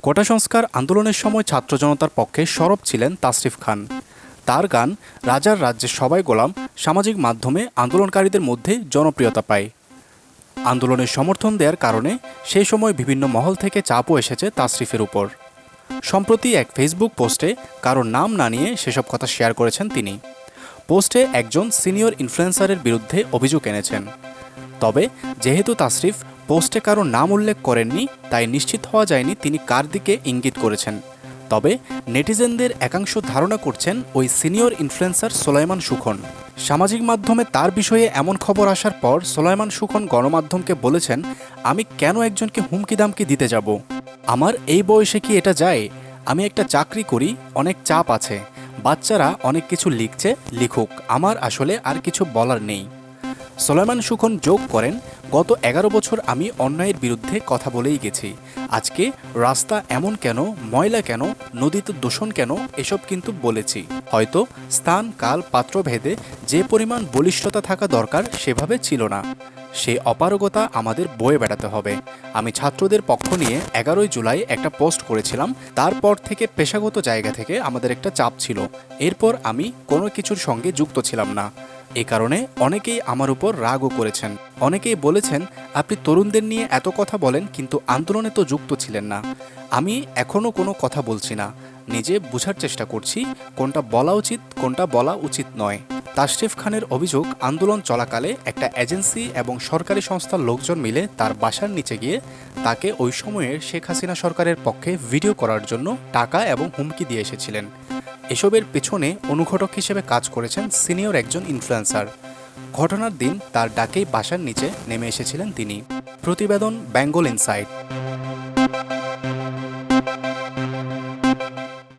কোটা সংস্কার আন্দোলনের সময় ছাত্র জনতার পক্ষে সরব ছিলেন তাসরিফ খান। তার গান রাজার রাজ্যে সবাই গোলাম সামাজিক মাধ্যমে আন্দোলনকারীদের মধ্যে জনপ্রিয়তা পায়। আন্দোলনের সমর্থন দেওয়ার কারণে সেই সময় বিভিন্ন মহল থেকে চাপও এসেছে তাসরিফের উপর। সম্প্রতি এক ফেসবুক পোস্টে কারোর নাম না নিয়ে সেসব কথা শেয়ার করেছেন তিনি। পোস্টে একজন সিনিয়র ইনফ্লুয়েন্সারের বিরুদ্ধে অভিযোগ এনেছেন। তবে যেহেতু তাসরিফ পোস্টে কারো নাম উল্লেখ করেননি, তাই নিশ্চিত হওয়া যায়নি তিনি কার দিকে ইঙ্গিত করেছেন। তবে নেটিজেনদের একাংশ ধারণা করছেন ওই সিনিয়র ইনফ্লুয়েন্সার সোলাইমান সুখন। সামাজিক মাধ্যমে তার বিষয়ে এমন খবর আসার পর সোলাইমান সুখন গণমাধ্যমকে বলেছেন, আমি কেন একজনকে হুমকি দামকি দিতে যাব? আমার এই বয়সে কি এটা যায়? আমি একটা চাকরি করি, অনেক চাপ আছে, বাচ্চারা অনেক কিছু লিখছে, লিখুক, আমার আসলে আর কিছু বলার নেই। সোলাইমান সুখন যোগ করেন, গত 11 বছর আমি অন্যায়ের বিরুদ্ধে কথা বলেই গেছি। আজকে রাস্তা এমন কেন, ময়লা কেন, নদীতে দূষণ কেন, এসব কিন্তু বলেছি। হয়তো স্থান কাল পাত্র ভেদে যে পরিমাণ বলিষ্ঠতা থাকা দরকার সেভাবে ছিল না। সেই অপারগতা আমাদের বয়ে বেড়াতে হবে। আমি ছাত্রদের পক্ষ নিয়ে 11ই জুলাই একটা পোস্ট করেছিলাম। তারপর থেকে পেশাগত জায়গা থেকে আমাদের একটা চাপ ছিল। এরপর আমি কোনো কিছুর সঙ্গে যুক্ত ছিলাম না। এ কারণে অনেকেই আমার উপর রাগও করেছেন। অনেকেই বলেছেন, আপনি তরুণদের নিয়ে এত কথা বলেন কিন্তু আন্দোলনে তো যুক্ত ছিলেন না। আমি এখনও কোনো কথা বলছি না, নিজে বোঝার চেষ্টা করছি কোনটা বলা উচিত, কোনটা বলা উচিত নয়। তাসরিফ খানের অভিযোগ, আন্দোলন চলাকালে একটা এজেন্সি এবং সরকারি সংস্থার লোকজন মিলে তার বাসার নিচে গিয়ে তাকে ওই সময়ের শেখ হাসিনা সরকারের পক্ষে ভিডিও করার জন্য টাকা এবং হুমকি দিয়ে এসেছিলেন। এসবের পেছনে অনুঘটক হিসেবে কাজ করেছেন সিনিয়র একজন ইনফ্লুয়েন্সার। ঘটনার দিন তার ডাকেই বাসার নিচে নেমে এসেছিলেন তিনি। প্রতিবেদন বেঙ্গল ইনসাইট।